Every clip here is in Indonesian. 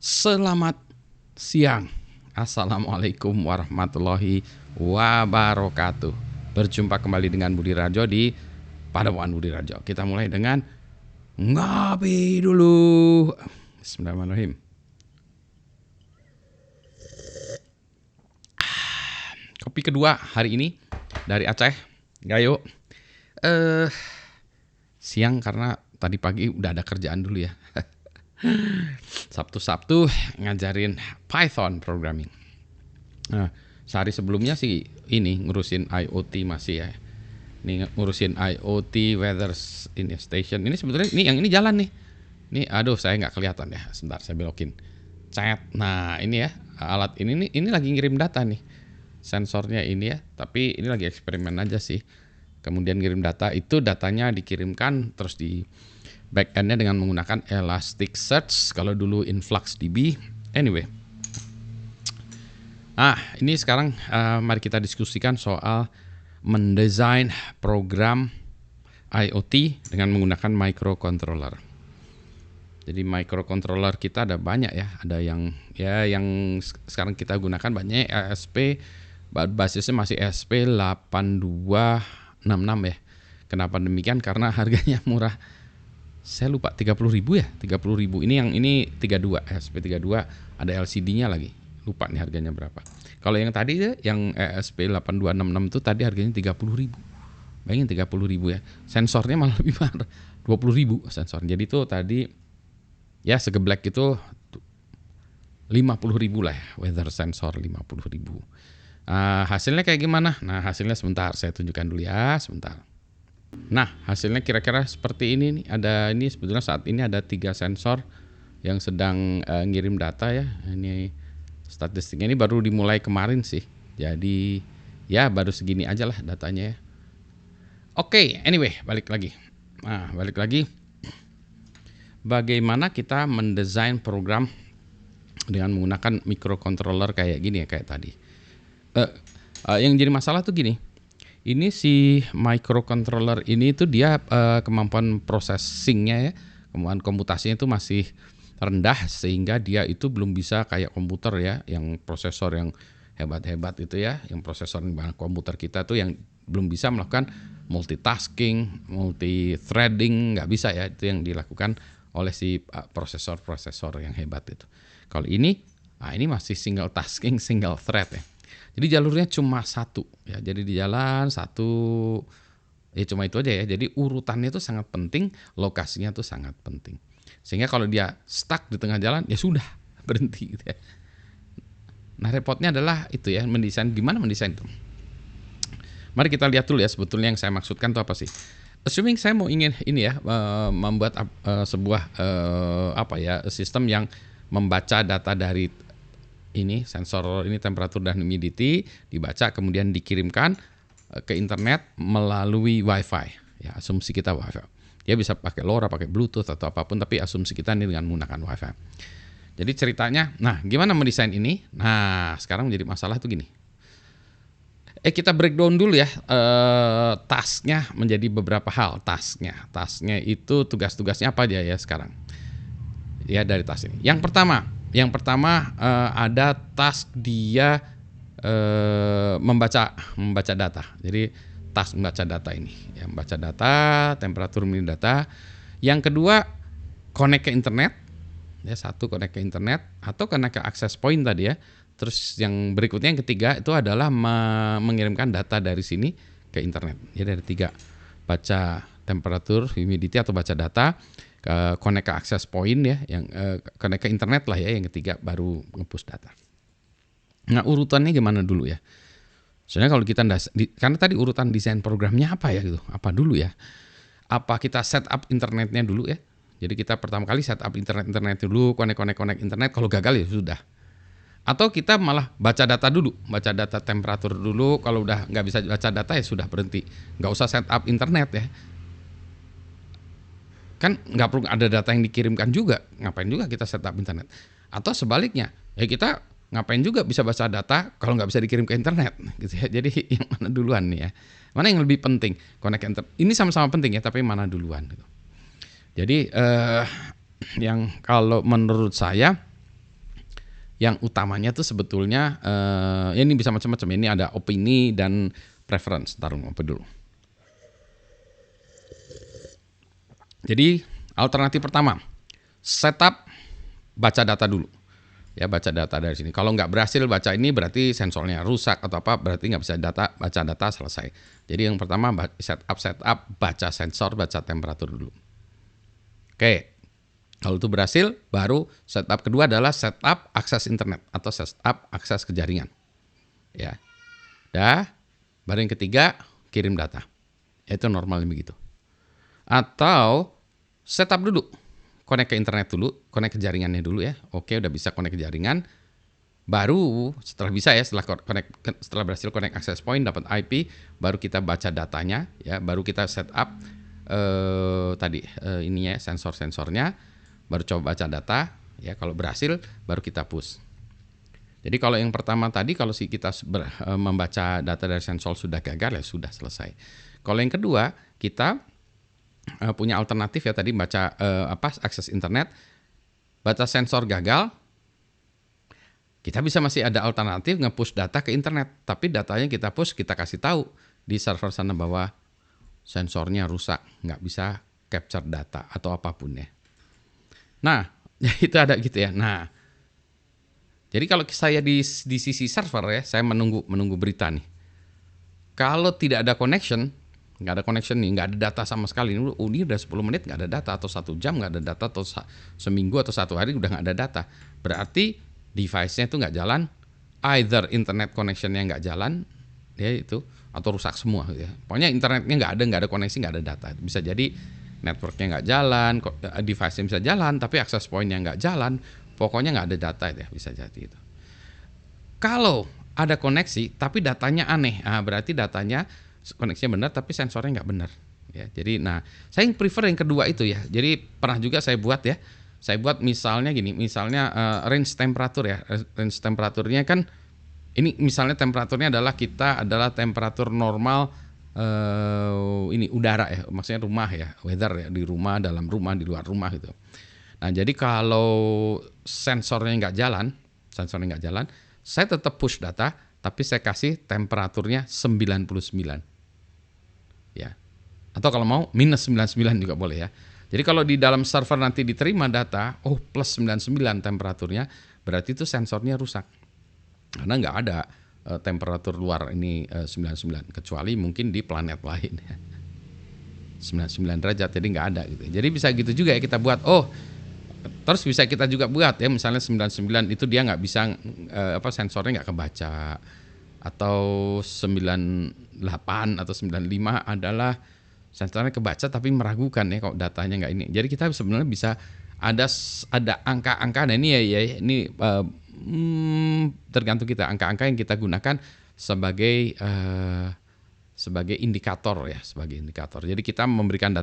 Selamat siang. Assalamualaikum warahmatullahi wabarakatuh. Berjumpa kembali dengan Budi Rajo di Padepokan Budi Rajo. Kita mulai dengan ngopi dulu. Bismillahirrahmanirrahim. Kopi kedua hari ini dari Aceh, Gayo. Siang karena tadi pagi udah ada kerjaan dulu ya. Sabtu ngajarin Python programming. Nah, sehari sebelumnya sih ini ngurusin IoT masih ya. Ini ngurusin IoT weather ini station. Ini sebetulnya ini jalan nih. Ini aduh saya nggak kelihatan ya. Sebentar saya belokin. Chat. Nah, ini ya alat ini lagi ngirim data nih. Sensornya ini ya, tapi ini lagi eksperimen aja sih. Kemudian ngirim data, itu datanya dikirimkan terus di backendnya dengan menggunakan Elasticsearch, kalau dulu InfluxDB. Anyway, ini sekarang mari kita diskusikan soal mendesain program IoT dengan menggunakan microcontroller. Jadi microcontroller kita ada banyak ya, ada yang sekarang kita gunakan banyak ESP, basisnya masih ESP8266 ya. Kenapa demikian? Karena harganya murah. Saya lupa 30.000 ya, 30.000. Ini 32, ESP32 ada LCD-nya lagi. Lupa nih harganya berapa. Kalau yang tadi yang ESP8266 itu tadi harganya 30.000. Bayangin 30.000 ya. Sensornya malah lebih mahal, 20.000 sensor. Jadi itu tadi ya segeblek itu 50.000 lah ya, weather sensor 50.000. Hasilnya kayak gimana? Nah, hasilnya sebentar saya tunjukkan dulu ya, sebentar. Nah, hasilnya kira-kira seperti ini nih. Ini sebetulnya saat ini ada 3 sensor yang sedang ngirim data ya. Ini statistiknya ini baru dimulai kemarin sih. Jadi ya baru segini aja lah datanya ya. Oke, anyway, balik lagi. Bagaimana kita mendesain program dengan menggunakan microcontroller kayak gini ya, kayak tadi. Yang jadi masalah tuh gini. Ini si microcontroller ini tuh dia kemampuan processingnya ya, kemampuan komputasinya itu masih rendah sehingga dia itu belum bisa kayak komputer ya, yang prosesor yang hebat-hebat itu ya, yang prosesor komputer kita tuh yang belum bisa melakukan multitasking, multi-threading, nggak bisa ya, itu yang dilakukan oleh si prosesor yang hebat itu. Kalau ini masih single tasking, single thread ya. Jadi jalurnya cuma satu ya, jadi di jalan satu ya, cuma itu aja ya. Jadi urutannya itu sangat penting, lokasinya itu sangat penting. Sehingga kalau dia stuck di tengah jalan ya sudah berhenti gitu ya. Nah, repotnya adalah itu ya, gimana mendesain itu. Mari kita lihat dulu ya sebetulnya yang saya maksudkan itu apa sih. Assuming saya ingin ini ya, membuat sebuah sistem yang membaca data dari ini sensor ini, temperatur dan humidity dibaca kemudian dikirimkan ke internet melalui WiFi ya, asumsi kita WiFi. Dia bisa pakai LoRa, pakai Bluetooth atau apapun, tapi asumsi kita ini dengan menggunakan WiFi. Jadi ceritanya, nah gimana mendesain ini? Nah sekarang menjadi masalah tuh gini. Kita breakdown dulu ya, tasknya menjadi beberapa hal. Tasknya itu tugas-tugasnya apa aja ya sekarang ya dari task ini. Yang pertama ada task dia membaca data. Jadi task membaca data ini, ya, membaca data, temperatur data. Yang kedua connect ke internet, ya, satu connect ke internet atau connect ke access point tadi ya. Terus yang berikutnya yang ketiga itu adalah mengirimkan data dari sini ke internet. Jadi ada 3, baca temperatur, humidity atau baca data, connect ke access point ya, yang connect ke internet lah ya, yang ketiga baru nge-push data. Nah, urutannya gimana dulu ya? Soalnya kalau kita karena tadi urutan desain programnya apa ya gitu, apa dulu ya? Apa kita set up internetnya dulu ya? Jadi kita pertama kali set up internet dulu, connect internet, kalau gagal ya sudah. Atau kita malah baca data dulu, baca data temperatur dulu, kalau udah nggak bisa baca data ya sudah berhenti, nggak usah set up internet ya. Kan nggak perlu ada data yang dikirimkan juga, ngapain juga kita set up internet. Atau sebaliknya, ya kita ngapain juga bisa baca data kalau nggak bisa dikirim ke internet gitu ya. Jadi yang mana duluan nih ya, mana yang lebih penting, connect internet ini sama-sama penting ya, tapi mana duluan gitu. Jadi yang kalau menurut saya yang utamanya tuh sebetulnya ini bisa macam-macam. Ini ada opini dan preference. Taruh apa dulu. Jadi alternatif pertama, setup baca data dulu. Ya, baca data dari sini. Kalau nggak berhasil baca ini berarti sensornya rusak atau apa, berarti nggak bisa baca data selesai. Jadi yang pertama setup, baca sensor, baca temperatur dulu. Oke, kalau itu berhasil, baru setup kedua adalah setup akses internet atau setup akses ke jaringan. Ya, baru yang ketiga kirim data. Itu normalnya begitu. Atau setup dulu. Connect ke internet dulu, connect ke jaringannya dulu ya. Oke, udah bisa connect ke jaringan. Baru setelah bisa ya, setelah berhasil connect access point, dapat IP, baru kita baca datanya ya, baru kita setup ininya sensor-sensornya, baru coba baca data ya. Kalau berhasil baru kita push. Jadi kalau yang pertama tadi, kalau kita membaca data dari sensor sudah gagal ya sudah selesai. Kalau yang kedua, kita punya alternatif ya, tadi baca akses internet, baca sensor gagal, kita bisa masih ada alternatif nge-push data ke internet, tapi datanya kita push, kita kasih tahu di server sana bahwa sensornya rusak, nggak bisa capture data atau apapun ya. Nah, itu ada gitu ya. Nah, jadi kalau saya di sisi server ya, saya menunggu berita nih. Kalau tidak ada connection, nggak ada connection nih, nggak ada data sama sekali. Ini udah 10 menit nggak ada data, atau 1 jam nggak ada data, atau seminggu atau 1 hari udah nggak ada data. Berarti device-nya itu nggak jalan, either internet connection-nya nggak jalan, ya itu, atau rusak semua. Ya. Pokoknya internetnya nggak ada koneksi, nggak ada data. Bisa jadi network-nya nggak jalan, device-nya bisa jalan, tapi access point-nya nggak jalan. Pokoknya nggak ada data ya, bisa jadi itu. Kalau ada koneksi tapi datanya aneh, berarti datanya koneksinya benar tapi sensornya nggak benar ya. Jadi saya prefer yang kedua itu ya. Jadi pernah juga saya buat ya, saya buat misalnya gini, misalnya range temperatur ya. Range temperaturnya kan ini misalnya temperaturnya adalah temperatur normal ini udara ya, maksudnya rumah ya, weather ya, di rumah, dalam rumah, di luar rumah gitu. Nah jadi kalau sensornya nggak jalan, saya tetap push data tapi saya kasih temperaturnya 99. Ya. Atau kalau mau minus 99 juga boleh ya. Jadi kalau di dalam server nanti diterima data, plus 99 temperaturnya, berarti itu sensornya rusak. Karena nggak ada temperatur luar ini 99, kecuali mungkin di planet lain ya. 99 derajat, jadi nggak ada gitu. Jadi bisa gitu juga ya kita buat. Terus bisa kita juga buat ya, misalnya 99 itu dia nggak bisa sensornya nggak kebaca. Atau 98 atau 95 adalah sensornya kebaca tapi meragukan ya kalau datanya nggak ini. Jadi kita sebenarnya bisa ada angka-angka. Nah ini ini tergantung kita, angka-angka yang kita gunakan sebagai indikator ya, sebagai indikator. Jadi kita memberikan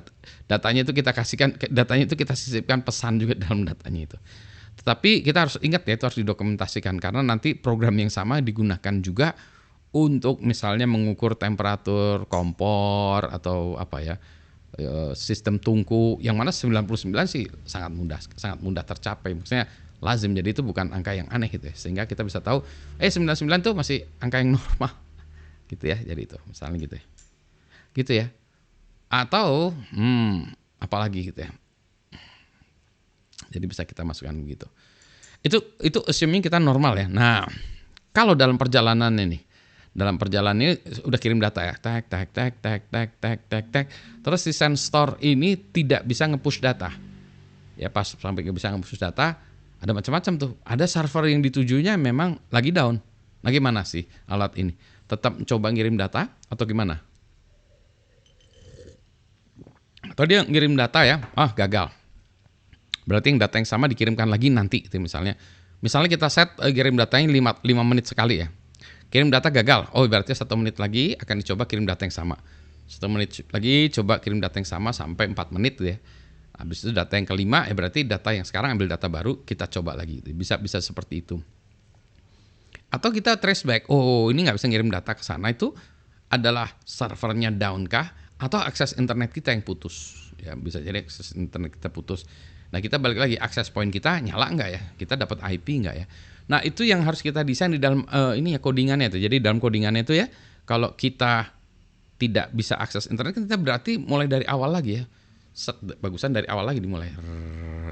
datanya itu kita sisipkan pesan juga dalam datanya itu. Tetapi kita harus ingat ya, itu harus didokumentasikan karena nanti program yang sama digunakan juga untuk misalnya mengukur temperatur kompor atau sistem tungku, yang mana 99 sih sangat mudah tercapai. Maksudnya lazim, jadi itu bukan angka yang aneh gitu ya. Sehingga kita bisa tahu 99 tuh masih angka yang normal gitu ya. Jadi itu misalnya gitu ya. Gitu ya. Atau apalagi gitu ya. Jadi bisa kita masukkan begitu. Itu assuming kita normal ya. Nah, kalau dalam perjalanan ini udah kirim data ya, tag. Terus si sensor ini tidak bisa nge-push data. Ya pas sampai nggak bisa nge-push data, ada macam-macam tuh. Ada server yang ditujunya memang lagi down. Nah gimana sih alat ini? Tetap coba ngirim data atau gimana? Atau dia ngirim data ya, gagal. Berarti yang data yang sama dikirimkan lagi nanti gitu misalnya. Misalnya kita set kirim datanya 5 menit sekali ya. Kirim data gagal. Berarti 1 menit lagi akan dicoba kirim data yang sama. 1 menit lagi coba kirim data yang sama sampai 4 menit gitu ya. Habis itu data yang kelima berarti data yang sekarang ambil data baru, kita coba lagi gitu. Bisa seperti itu. Atau kita trace back. Ini nggak bisa ngirim data ke sana, itu adalah servernya down kah atau akses internet kita yang putus. Ya bisa jadi akses internet kita putus. Nah kita balik lagi, access point kita nyala nggak ya? Kita dapat IP nggak ya? Nah itu yang harus kita desain di dalam ini ya codingannya itu. Jadi dalam codingannya itu ya, kalau kita tidak bisa akses internet kan kita berarti mulai dari awal lagi ya. Bagusan dari awal lagi dimulai.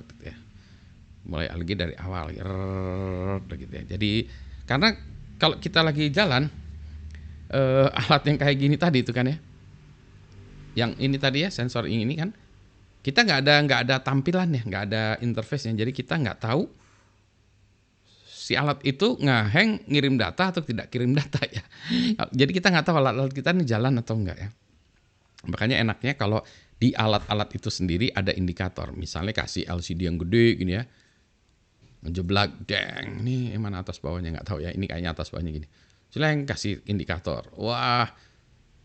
Gitu ya. Mulai lagi dari awal gitu ya. Jadi karena kalau kita lagi jalan alat yang kayak gini tadi itu kan ya. Yang ini tadi ya sensor ini kan kita nggak ada tampilan ya, nggak ada interface-nya. Jadi kita nggak tahu si alat itu ngehang ngirim data atau tidak kirim data ya. Jadi kita nggak tahu alat-alat kita ini jalan atau enggak ya. Makanya enaknya kalau di alat-alat itu sendiri ada indikator. Misalnya kasih LCD yang gede gini ya. Ngejeblak, deng, ini mana atas bawahnya nggak tahu ya. Ini kayaknya atas bawahnya gini. Silahkan kasih indikator. Wah,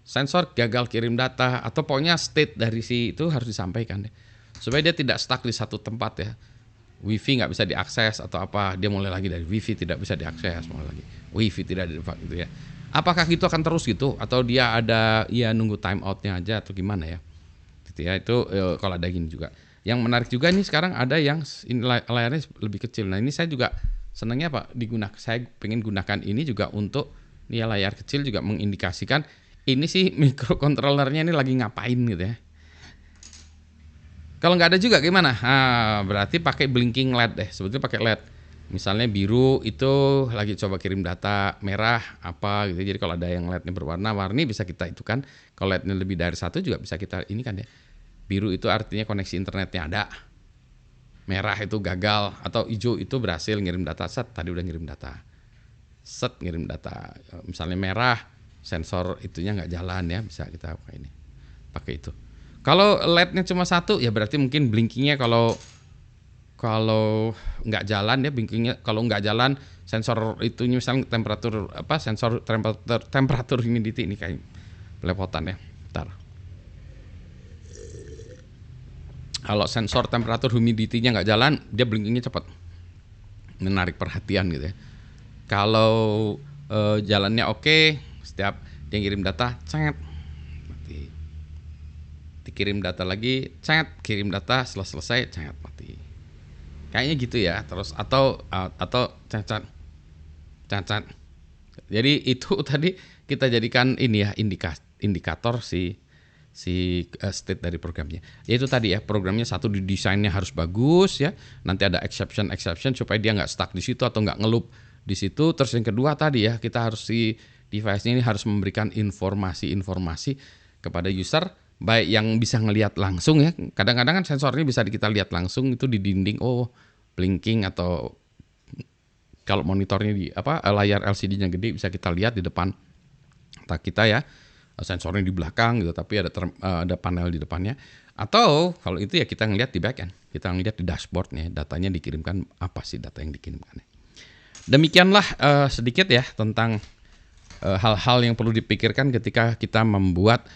sensor gagal kirim data atau pokoknya state dari si itu harus disampaikan ya. Supaya dia tidak stuck di satu tempat ya. Wifi nggak bisa diakses atau apa, dia mulai lagi dari Wifi tidak bisa diakses, mulai lagi Wifi tidak diakses gitu ya. Apakah itu akan terus gitu atau dia ada ya nunggu time outnya aja atau gimana ya? Gitu ya itu kalau ada gini juga. Yang menarik juga nih sekarang ada yang ini layarnya lebih kecil. Nah ini saya juga senangnya Pak saya pengen gunakan ini juga untuk nih ya, layar kecil juga mengindikasikan ini sih microcontrollernya ini lagi ngapain gitu ya. Kalau nggak ada juga gimana? Berarti pakai blinking LED deh. Sebetulnya pakai LED. Misalnya biru itu lagi coba kirim data, merah apa gitu. Jadi kalau ada yang LED-nya berwarna-warni bisa kita itu kan. Kalau LED-nya lebih dari satu juga bisa kita ini kan ya. Biru itu artinya koneksi internetnya ada. Merah itu gagal atau hijau itu berhasil ngirim data. Set tadi udah ngirim data. Set ngirim data. Misalnya merah sensor itunya nggak jalan ya, bisa kita pakai ini. Pakai itu. Kalau LED-nya cuma satu ya berarti mungkin blinkingnya kalau nggak jalan ya blinkingnya kalau nggak jalan sensor itunya misalnya temperatur apa sensor temperatur humidity ini kayak belepotan ya. Bentar. Kalau sensor temperatur humidity-nya nggak jalan dia blinkingnya cepat. Menarik perhatian gitu ya. Kalau jalannya oke, setiap dia ngirim data cet dikirim data lagi, kirim data selesai, mati. Kayaknya gitu ya. Terus atau cacat. Jadi itu tadi kita jadikan ini ya indikator si state dari programnya. Yaitu tadi ya programnya satu di desainnya harus bagus ya. Nanti ada exception supaya dia nggak stuck di situ atau nggak ngelup di situ. Terus yang kedua tadi ya kita harus si device-nya ini harus memberikan informasi kepada user. Baik yang bisa ngelihat langsung ya, kadang-kadang kan sensornya bisa kita lihat langsung itu di dinding, blinking atau kalau monitornya di layar LCD-nya gede bisa kita lihat di depan kita ya, sensornya di belakang gitu, tapi ada panel di depannya. Atau kalau itu ya kita ngelihat di backend, kita ngelihat di dashboardnya, datanya dikirimkan apa sih data yang dikirimkan. Demikianlah sedikit ya tentang hal-hal yang perlu dipikirkan ketika kita membuat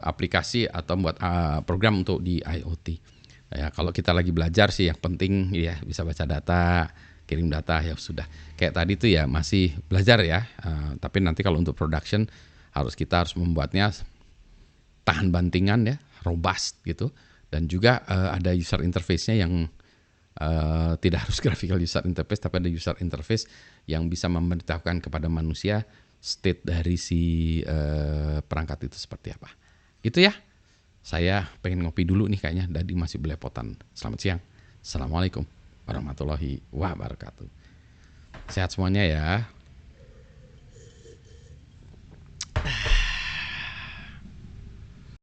aplikasi atau membuat program untuk di IoT. Ya, kalau kita lagi belajar sih yang penting ya bisa baca data, kirim data ya sudah. Kayak tadi tuh ya masih belajar ya. Tapi nanti kalau untuk production kita harus membuatnya tahan bantingan ya, robust gitu. Dan juga ada user interface-nya yang tidak harus graphical user interface, tapi ada user interface yang bisa memberitahukan kepada manusia state dari si perangkat itu seperti apa. Gitu ya. Saya pengen ngopi dulu nih kayaknya. Dadi masih belepotan. Selamat siang. Assalamualaikum warahmatullahi wabarakatuh. Sehat semuanya ya.